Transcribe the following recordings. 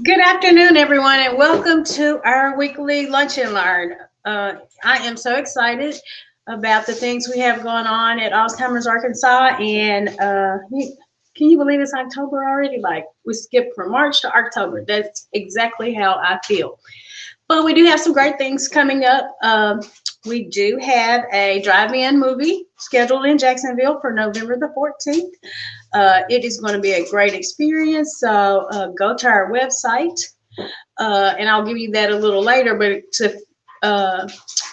Good afternoon, everyone, and welcome to our weekly Lunch and Learn. I am so excited about the things we have going on at Alzheimer's Arkansas, and can you believe it's October already? Like, we skipped from March to October. That's exactly how I feel. But we do have some great things coming up. We do have a drive-in movie scheduled in Jacksonville for November the 14th. It is going to be a great experience. So go to our website, and I'll give you that a little later. But to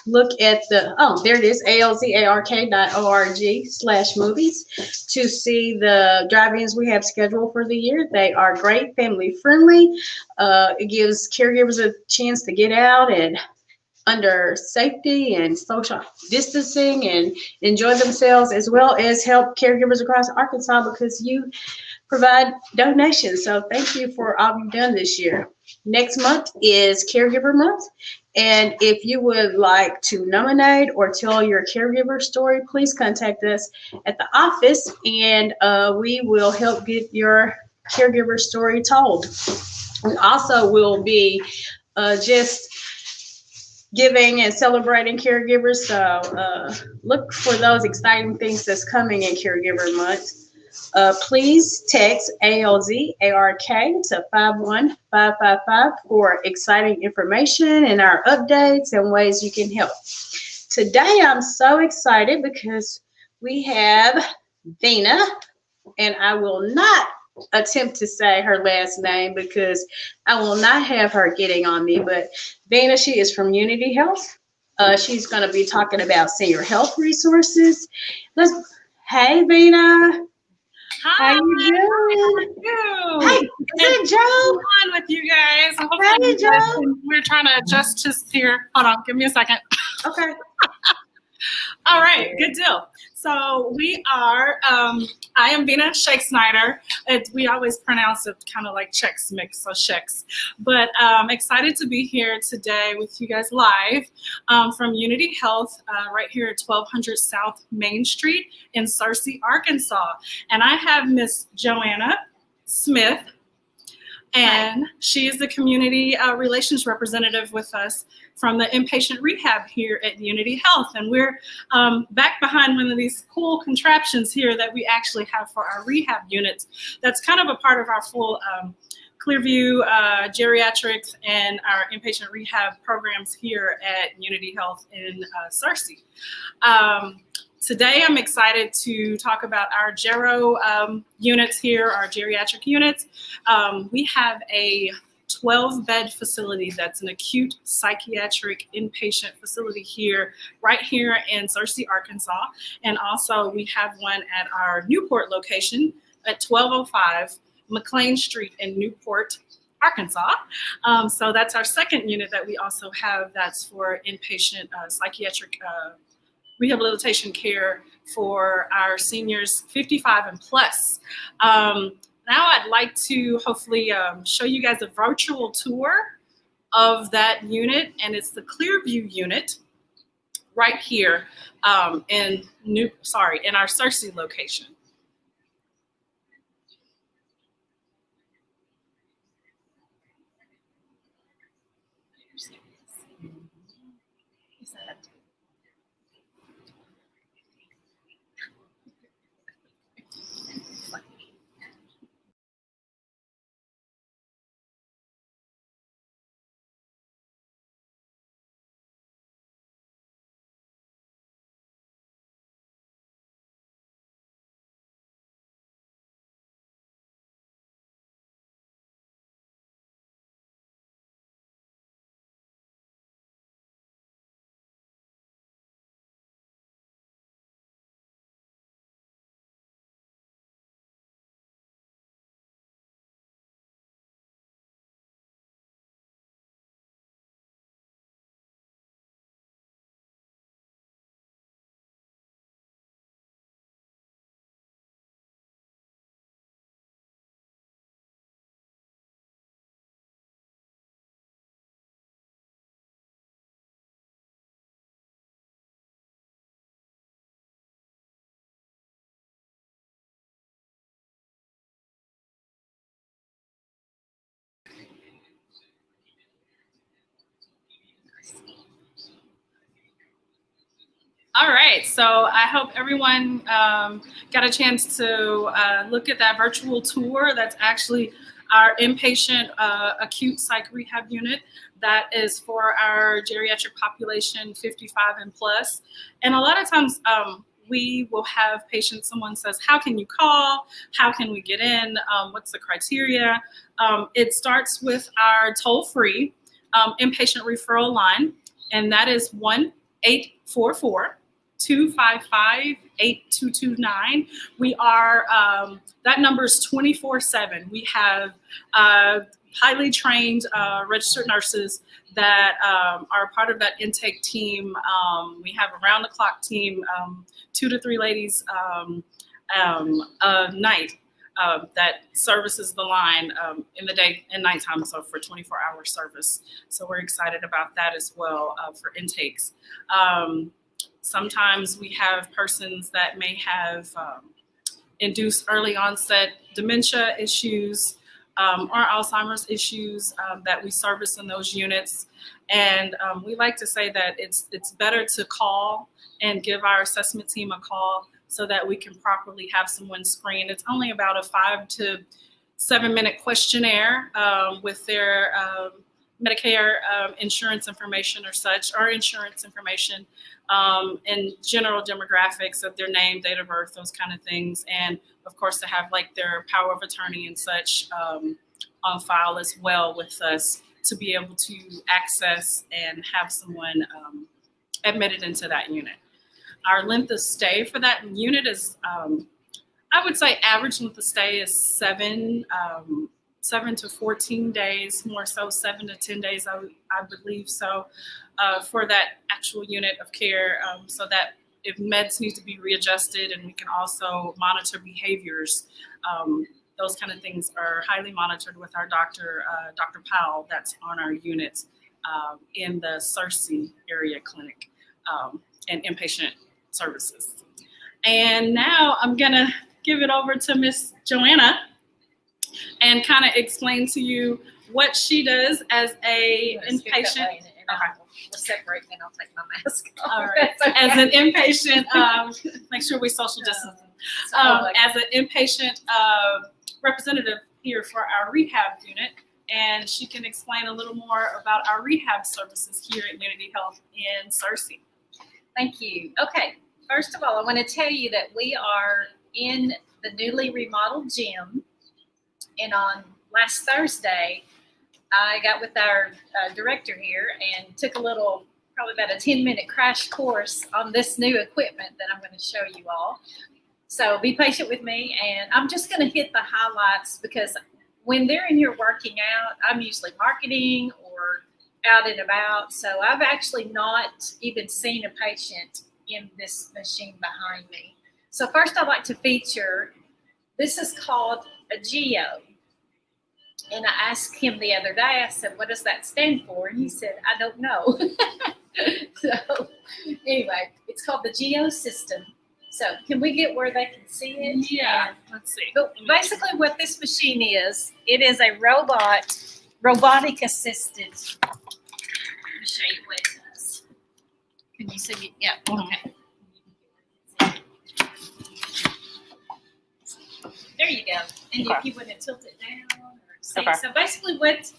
look at there it is, alzark.org/movies to see the drive-ins we have scheduled for the year. They are great, family friendly. It gives caregivers a chance to get out and under safety and social distancing and enjoy themselves, as well as help caregivers across Arkansas because you provide donations. So thank you for all you've done this year. Next month is Caregiver Month. And if you would like to nominate or tell your caregiver story, please contact us at the office and we will help get your caregiver story told. We also will be just giving and celebrating caregivers. So look for those exciting things that's coming in Caregiver Month. Please text ALZARK to 51555 for exciting information and our updates and ways you can help. Today I'm so excited because we have Vena, and I will not attempt to say her last name because I will not have her getting on me, but Vena, she is from Unity Health. She's going to be talking about senior health resources. Hey, Vena. Hi. How you doing? How Hey, is that Joe? on with you guys? Hey, Joe. We're trying to adjust just here. Hold on, give me a second. Okay. All right, good deal. So we are, I am Vena Shake Snyder. We always pronounce it kind of like Chex Mix, so Shakes. But excited to be here today with you guys live from Unity Health right here at 1200 South Main Street in Searcy, Arkansas. And I have Miss Joanna Smith, and she is the community relations representative with us from the Inpatient Rehab here at Unity Health. And we're back behind one of these cool contraptions here that we actually have for our rehab units. That's kind of a part of our full Clearview Geriatrics and our inpatient rehab programs here at Unity Health in Searcy. Today, I'm excited to talk about our Gero units here, our geriatric units. We have a 12-bed facility that's an acute psychiatric inpatient facility here, right here in Searcy, Arkansas. And also, we have one at our Newport location at 1205 McLean Street in Newport, Arkansas. So that's our second unit that we also have that's for inpatient psychiatric rehabilitation care for our seniors 55 and plus. Now I'd like to hopefully show you guys a virtual tour of that unit, and it's the Clearview unit right here in our Searcy location. All right, so I hope everyone got a chance to look at that virtual tour. That's actually our inpatient acute psych rehab unit. That is for our geriatric population 55 and plus. And a lot of times we will have patients, someone says, how can you call? How can we get in? What's the criteria? It starts with our toll-free inpatient referral line, and that is 1-844-255-8229. We are, that number is 24/7. We have highly trained registered nurses that are a part of that intake team. We have a round-the-clock team, 2 to 3 ladies a night that services the line in the day and nighttime, so for 24-hour service. So we're excited about that as well for intakes. Sometimes we have persons that may have induced early onset dementia issues or Alzheimer's issues that we service in those units. And we like to say that it's better to call and give our assessment team a call so that we can properly have someone screened. It's only about a 5 to 7 minute questionnaire with their Medicare insurance information or such, or insurance information, and general demographics of their name, date of birth, those kind of things. And of course to have like their power of attorney and such on file as well with us to be able to access and have someone admitted into that unit. Our length of stay for that unit is, I would say average length of stay is 7 to 14 days, more so 7 to 10 days, I believe so, for that actual unit of care, so that if meds need to be readjusted, and we can also monitor behaviors, those kind of things are highly monitored with our doctor, Dr. Powell, that's on our unit in the Searcy area clinic and inpatient services. And now I'm gonna give it over to Miss Joanna and kind of explain to you what she does as a inpatient. We'll separate and I'll take my mask off. All right. Okay. As an inpatient, make sure we social distance. As an inpatient representative here for our rehab unit, and she can explain a little more about our rehab services here at Unity Health in Searcy. Thank you. Okay. First of all, I want to tell you that we are in the newly remodeled gym. And on last Thursday, I got with our director here and took a little, probably about a 10-minute crash course on this new equipment that I'm going to show you all. So be patient with me, and I'm just going to hit the highlights because when they're in here working out, I'm usually marketing or out and about. So I've actually not even seen a patient in this machine behind me. So first I'd like to feature, this is called a Geo. And I asked him the other day, I said, what does that stand for? And he said, I don't know. So anyway, it's called the Geo system. So can we get where they can see it? Yeah, let's see. But basically what this machine is, it is a robotic assistant. Let me show you what it does. Can you see it? Yeah, okay. There you go. And if you want to tilt it down or see. Okay. So basically what,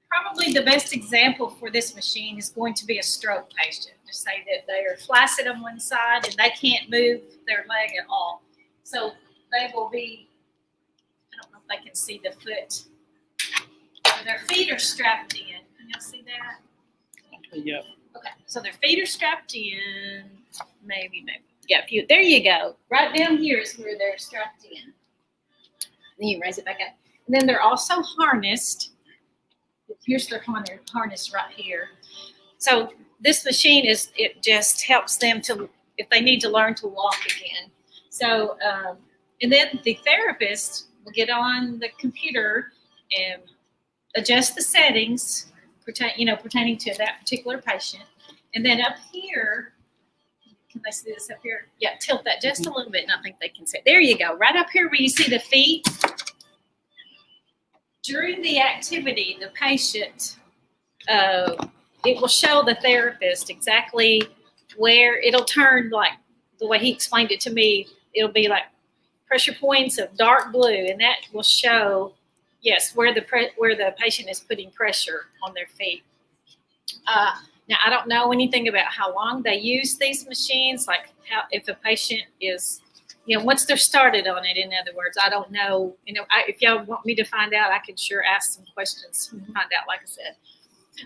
probably the best example for this machine is going to be a stroke patient. Just say that they are flaccid on one side and they can't move their leg at all. So they will be, I don't know if they can see the foot. Their feet are strapped in. Can y'all see that? Yep. Okay, so their feet are strapped in. Maybe. Yeah, there you go. Right down here is where they're strapped in. Then you raise it back up. And then they're also harnessed. Here's their harness right here. So this machine it just helps them to, if they need to learn to walk again. So, and then the therapist will get on the computer and adjust the settings pertaining to that particular patient. And then up here, can they see this up here? Yeah, tilt that just a little bit, and I think they can see it. There you go. Right up here where you see the feet. During the activity, the patient, it will show the therapist exactly where it'll turn like the way he explained it to me. It'll be like pressure points of dark blue, and that will show, yes, where the patient is putting pressure on their feet. Now, I don't know anything about how long they use these machines, like how if a patient is, once they're started on it. In other words, I don't know. If y'all want me to find out, I can sure ask some questions and find out, like I said.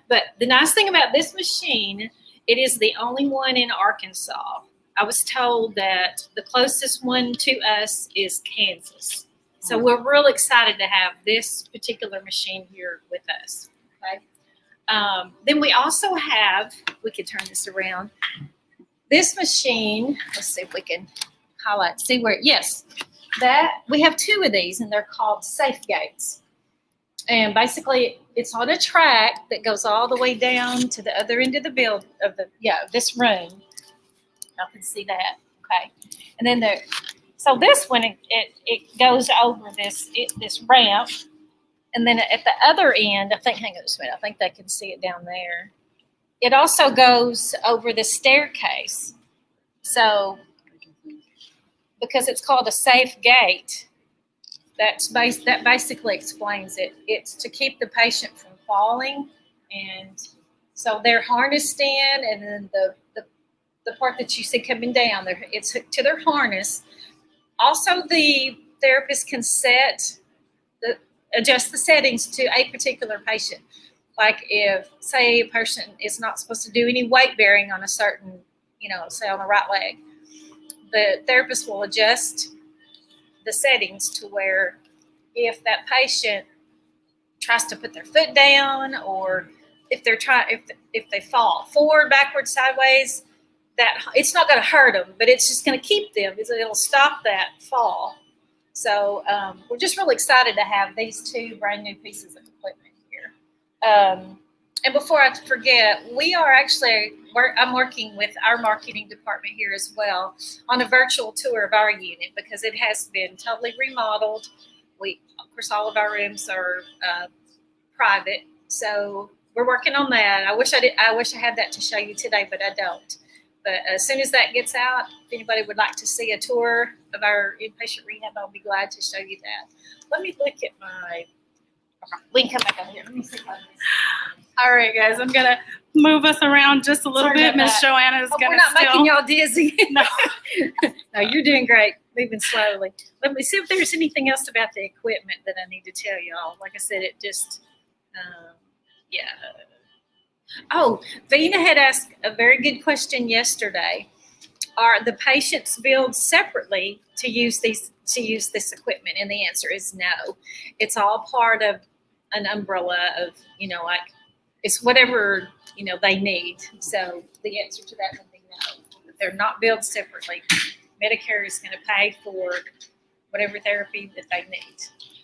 But the nice thing about this machine, it is the only one in Arkansas. I was told that the closest one to us is Kansas. So we're real excited to have this particular machine here with us. Okay. Then we also have, we could turn this around. This machine, let's see if we can highlight, see where, yes, that we have 2 of these, and they're called safe gates. And basically, it's on a track that goes all the way down to the other end of the this room. Y'all can see that, okay? And then so this one, it goes over this ramp, and then at the other end, hang on just a minute, I think they can see it down there. It also goes over the staircase. So, because it's called a safe gate, that basically explains it. It's to keep the patient from falling, and so they're harnessed in, and then the part that you see coming down, it's hooked to their harness. Also, the therapist can adjust the settings to a particular patient. Like if, say, a person is not supposed to do any weight bearing on a certain, say on the right leg, the therapist will adjust the settings to where if that patient tries to put their foot down, or if they fall forward, backward, sideways, that it's not going to hurt them, but it's just going to keep them. It'll stop that fall. So we're just really excited to have these 2 brand new pieces of equipment here. And before I forget, I'm working with our marketing department here as well on a virtual tour of our unit, because it has been totally remodeled. Of course, all of our rooms are private, so we're working on that. I wish I had that to show you today, but I don't. But as soon as that gets out, if anybody would like to see a tour of our inpatient rehab, I'll be glad to show you that. Let me look at we can come back over here. Let me see if I All right, guys, I'm going to move us around just a little bit. Miss Joanna is going to We're not making y'all dizzy. No. No, you're doing great. Moving slowly. Let me see if there's anything else about the equipment that I need to tell y'all. Like I said, it just, yeah. Oh, Vena had asked a very good question yesterday. Are the patients billed separately to use this equipment? And the answer is no. It's all part of an umbrella of, like it's whatever, they need. So the answer to that would be no. They're not billed separately. Medicare is going to pay for whatever therapy that they need.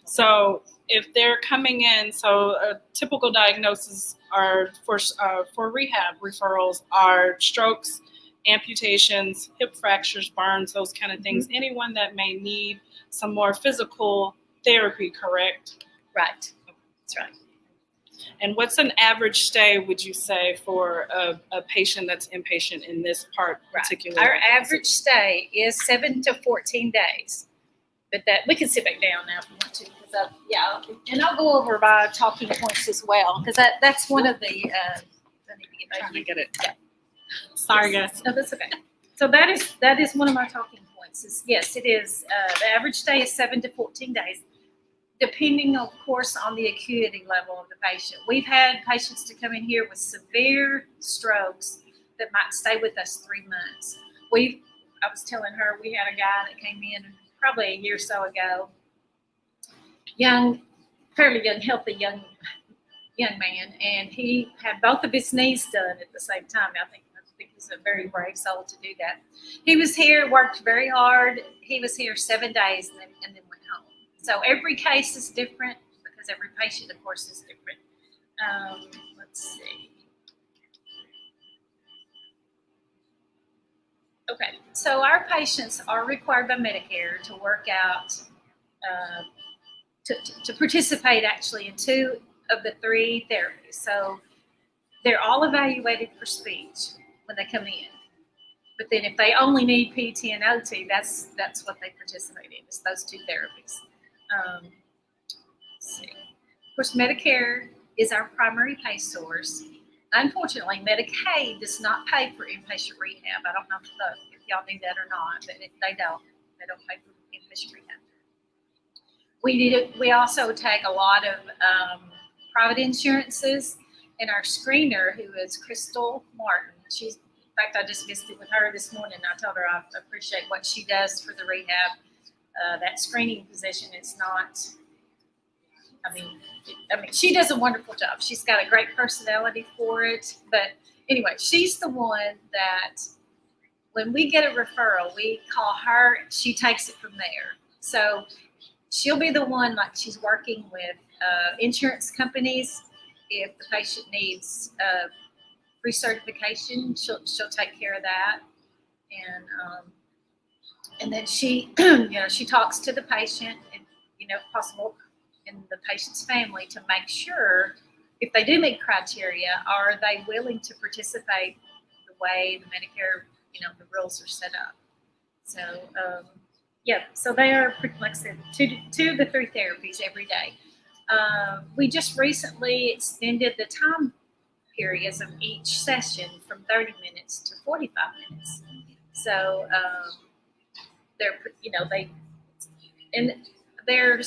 So if they're coming in, so a typical diagnosis are for rehab referrals are strokes, amputations, hip fractures, burns, those kind of things. Mm-hmm. Anyone that may need some more physical therapy, correct? Right. That's right. And what's an average stay, would you say, for a patient that's inpatient in this particular? Our average stay is 7 to 14 days. But that we can sit back down now if you want to. And I'll go over my talking points as well, because that's one of the. I need to get it. Yeah. Sorry, guys. No, that's okay. So that is one of my talking points. Yes, it is. The average stay is 7 to 14 days, depending, of course, on the acuity level of the patient. We've had patients to come in here with severe strokes that might stay with us 3 months. I was telling her we had a guy that came in probably a year or so ago, fairly young, healthy young man, and he had both of his knees done at the same time. I think he's a very brave soul to do that. He was here, worked very hard. He was here 7 days and then went home. So every case is different because every patient, of course, is different. Let's see. Okay, so our patients are required by Medicare to work out, to participate actually in 2 of the 3 therapies. So they're all evaluated for speech when they come in. But then if they only need PT and OT, that's what they participate in. It's those two therapies. Let's see. Of course, Medicare is our primary pay source. Unfortunately, Medicaid does not pay for inpatient rehab. I don't know if y'all knew that or not, but they don't. They don't pay for inpatient rehab. We also take a lot of private insurances, and our screener, who is Crystal Martin, in fact, I just visited with her this morning. I told her I appreciate what she does for the rehab. That screening position is not, I mean, she does a wonderful job. She's got a great personality for it. But anyway, she's the one that when we get a referral, we call her, she takes it from there. So she'll be the one, like she's working with insurance companies. If the patient needs pre-certification, she'll take care of that. And then she, she talks to the patient, and, if possible, and the patient's family to make sure if they do meet criteria, are they willing to participate the way the Medicare, the rules are set up. So, so they are, like I said, two to three therapies every day. We just recently extended the time periods of each session from 30 minutes to 45 minutes. So their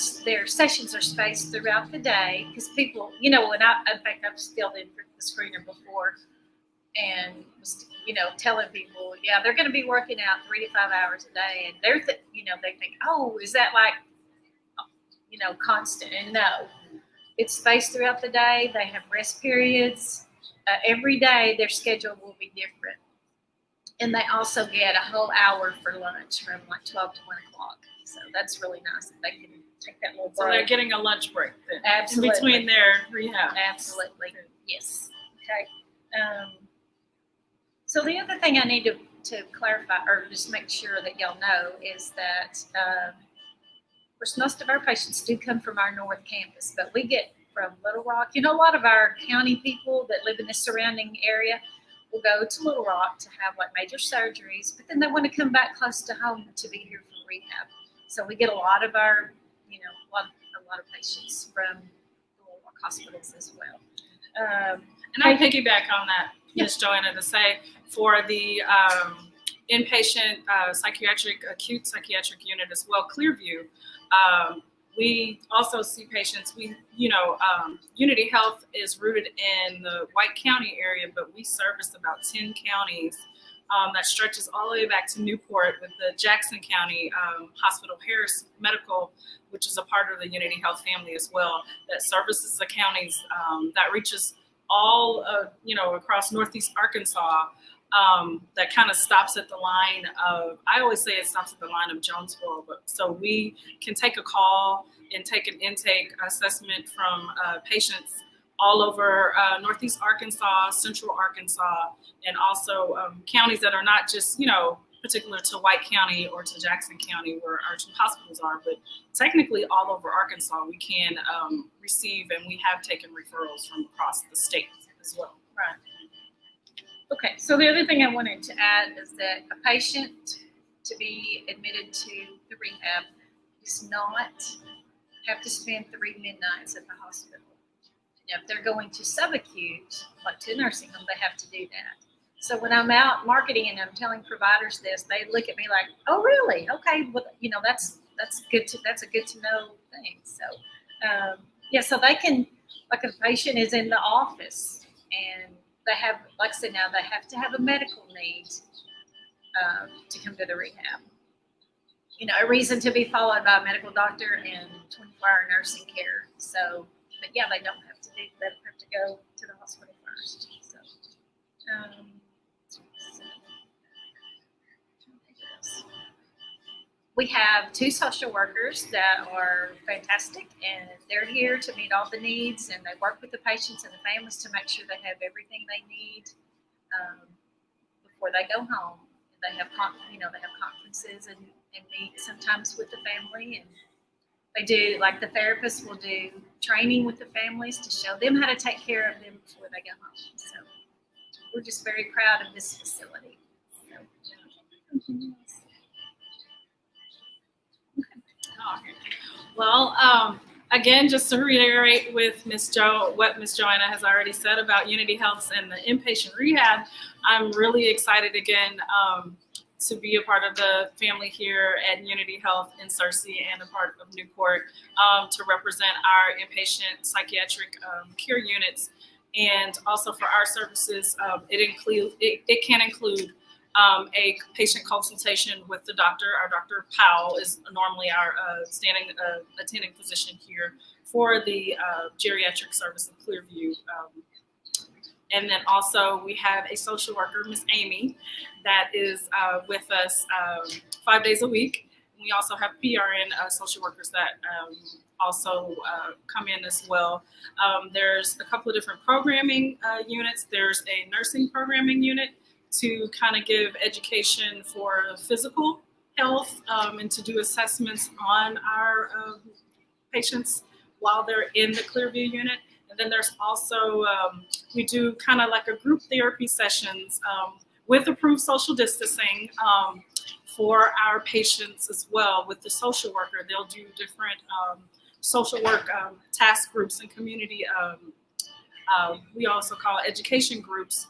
sessions are spaced throughout the day because people, in fact, I've still been the screener before and was, telling people, they're going to be working out 3 to 5 hours a day, and they think, oh, is that like, constant? And no, it's spaced throughout the day. They have rest periods. Every day their schedule will be different. And they also get a whole hour for lunch from like 12 to 1 o'clock. So that's really nice that they can take that little break. So they're getting a lunch break then. Absolutely. In between their rehab. Absolutely. Yes. Okay. So the other thing I need to clarify, or just make sure that y'all know, is that of course most of our patients do come from our North Campus, but we get from Little Rock. A lot of our county people that live in the surrounding area will go to Little Rock to have like major surgeries, but then they want to come back close to home to be here for rehab. So we get a lot of our, a lot of patients from the Little Rock hospitals as well. And I'll piggyback on that, Ms. Joanna, to say for the inpatient acute psychiatric unit as well, Clearview, we also see patients. Unity Health is rooted in the White County area, but we service about 10 counties. That stretches all the way back to Newport with the Jackson County Hospital Harris Medical, which is a part of the Unity Health family as well, that services the counties, that reaches all, across Northeast Arkansas, that kind of stops at the line of, I always say it stops at the line of Jonesboro, but so we can take a call and take an intake assessment from patients all over Northeast Arkansas, Central Arkansas, and also counties that are not just, particular to White County or to Jackson County where our two hospitals are, but technically all over Arkansas we can receive, and we have taken referrals from across the state as well. Right. Okay, so the other thing I wanted to add is that a patient to be admitted to the rehab does not have to spend 3 midnights at the hospital. If they're going to subacute, like to a nursing home, they have to do that. So when I'm out marketing and I'm telling providers this, they look at me like, "Oh, really? Okay, well, that's a good to know thing." So, so they can, like, if a patient is in the office and they have, like I said, now they have to have a medical need to come to the rehab. A reason to be followed by a medical doctor and 24-hour nursing care. So, but yeah, they don't have to do. They don't have to go to the hospital first. So, we have 2 social workers that are fantastic, and they're here to meet all the needs, and they work with the patients and the families to make sure they have everything they need before they go home. They have, they have conferences and meet sometimes with the family, and they do, like the therapists will do training with the families to show them how to take care of them before they go home. So we're just very proud of this facility. So, Well, again, just to reiterate with what Miss Joanna has already said about Unity Health and the inpatient rehab, I'm really excited again to be a part of the family here at Unity Health in Searcy and a part of Newport to represent our inpatient psychiatric care units. And also for our services, it can include a patient consultation with the doctor. Our Dr. Powell is normally our standing attending physician here for the geriatric service of Clearview. And then also we have a social worker, Miss Amy, that is with us 5 days a week. We also have PRN social workers that also come in as well. There's a couple of different programming units. There's a nursing programming unit to kind of give education for physical health and to do assessments on our patients while they're in the Clearview unit. And then there's also, we do kind of like a group therapy sessions with approved social distancing for our patients as well with the social worker. They'll do different social work task groups and community, we also call it education groups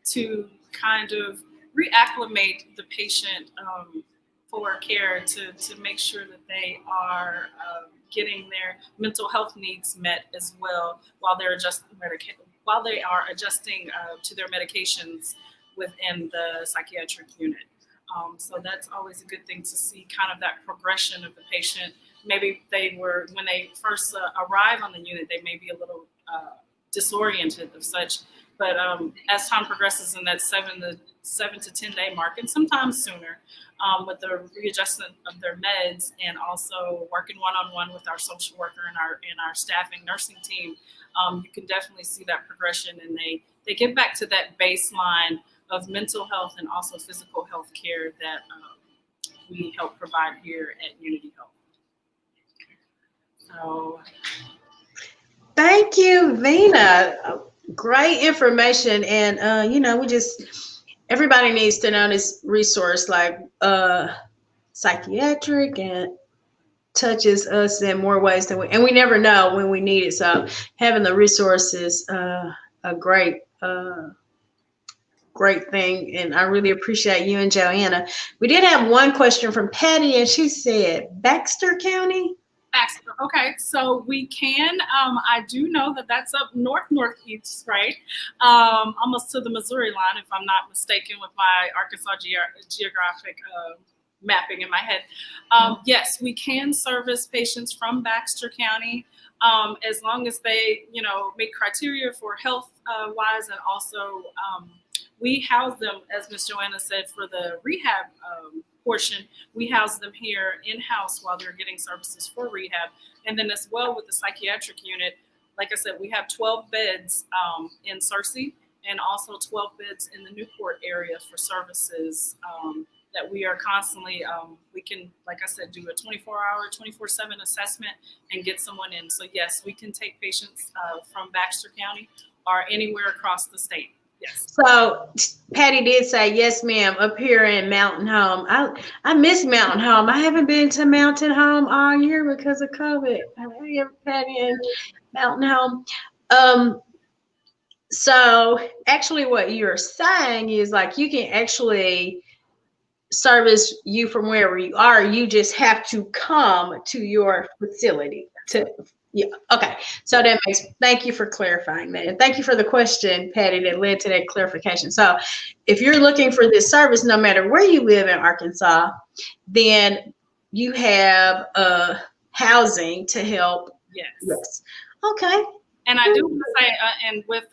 to kind of reacclimate the patient for care to make sure that they are getting their mental health needs met as well while they are adjusting to their medications within the psychiatric unit. So that's always a good thing to see, kind of that progression of the patient. Maybe when they first arrive on the unit, they may be a little disoriented of such, but as time progresses in that 7 to 10 day mark, and sometimes sooner, with the readjustment of their meds and also working one-on-one with our social worker and our staffing nursing team, you can definitely see that progression, and they get back to that baseline of mental health and also physical health care that we help provide here at Unity Health. So, thank you, Vena. Great information, and everybody needs to know this resource, like Psychiatric, and touches us in more ways than we never know when we need it. So having the resource is a great thing, and I really appreciate you and Joanna. We did have one question from Patty, and she said Baxter County. Okay, so we can, I do know that that's up northeast, right? Almost to the Missouri line, if I'm not mistaken, with my Arkansas geographic mapping in my head. Yes, we can service patients from Baxter County as long as they, meet criteria for health wise, and also we house them, as Ms. Joanna said, for the rehab portion. We house them here in-house while they're getting services for rehab. And then as well with the psychiatric unit, like I said, we have 12 beds in Searcy and also 12 beds in the Newport area for services that we are constantly, we can, like I said, do a 24-hour, 24/7 assessment and get someone in. So yes, we can take patients from Baxter County or anywhere across the state. Yes. So Patty did say, yes, ma'am, up here in Mountain Home. I miss Mountain Home. I haven't been to Mountain Home all year because of COVID. I am Patty in Mountain Home. So actually what you're saying is, like, you can actually service you from wherever you are. You just have to come to your facility yeah. Okay. So thank you for clarifying that. And thank you for the question, Patty, that led to that clarification. So if you're looking for this service, no matter where you live in Arkansas, then you have housing to help. Yes. Okay. And I do want to say, and with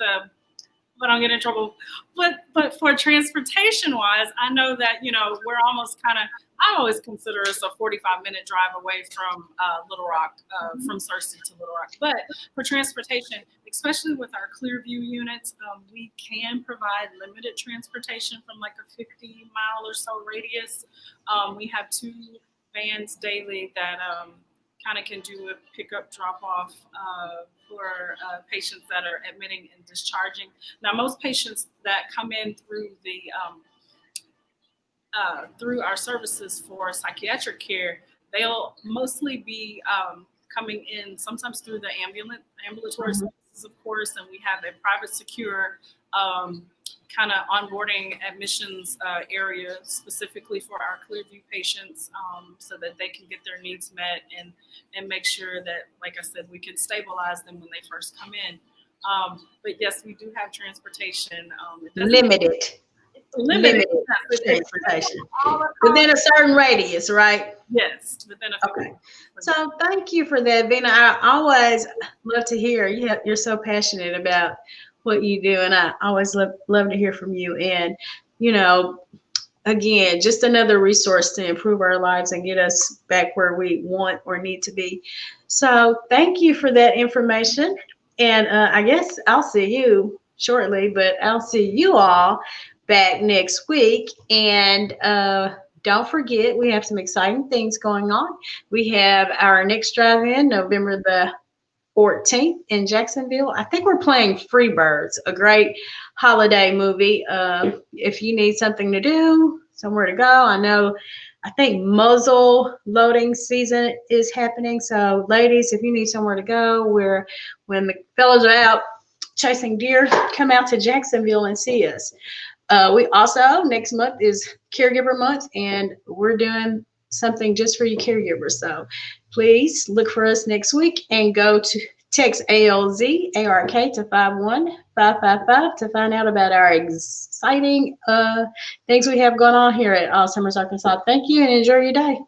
but I don't get in trouble. But for transportation wise, I know that, we're almost I always consider us a 45-minute drive away from Little Rock, from Searcy to Little Rock. But for transportation, especially with our Clearview units, we can provide limited transportation from like a 50-mile or so radius. We have 2 vans daily that kind of can do a pickup drop-off for patients that are admitting and discharging. Now, most patients that come in through the through our services for psychiatric care, they'll mostly be coming in sometimes through the ambulatory services, of course, and we have a private secure kind of onboarding admissions area specifically for our Clearview patients, so that they can get their needs met and make sure that, like I said, we can stabilize them when they first come in. But yes, we do have transportation. Limited transportation within a certain radius, right? Yes, within a okay. So thank you for that, Vena. I always love to hear you're so passionate about what you do, and I always love to hear from you. And again, just another resource to improve our lives and get us back where we want or need to be. So thank you for that information. And I guess I'll see you shortly, but I'll see you all back next week. And don't forget, we have some exciting things going on. We have our next drive-in November the 14th in Jacksonville. I think we're playing Freebirds, a great holiday movie. If you need something to do, somewhere to go, I think muzzle loading season is happening. So ladies, if you need somewhere to go when the fellas are out chasing deer, come out to Jacksonville and see us. We also, next month is Caregiver Month, and we're doing something just for you caregivers. So please look for us next week and go to text ALZ-ARK to 51555 to find out about our exciting things we have going on here at Alzheimer's Arkansas. Thank you and enjoy your day.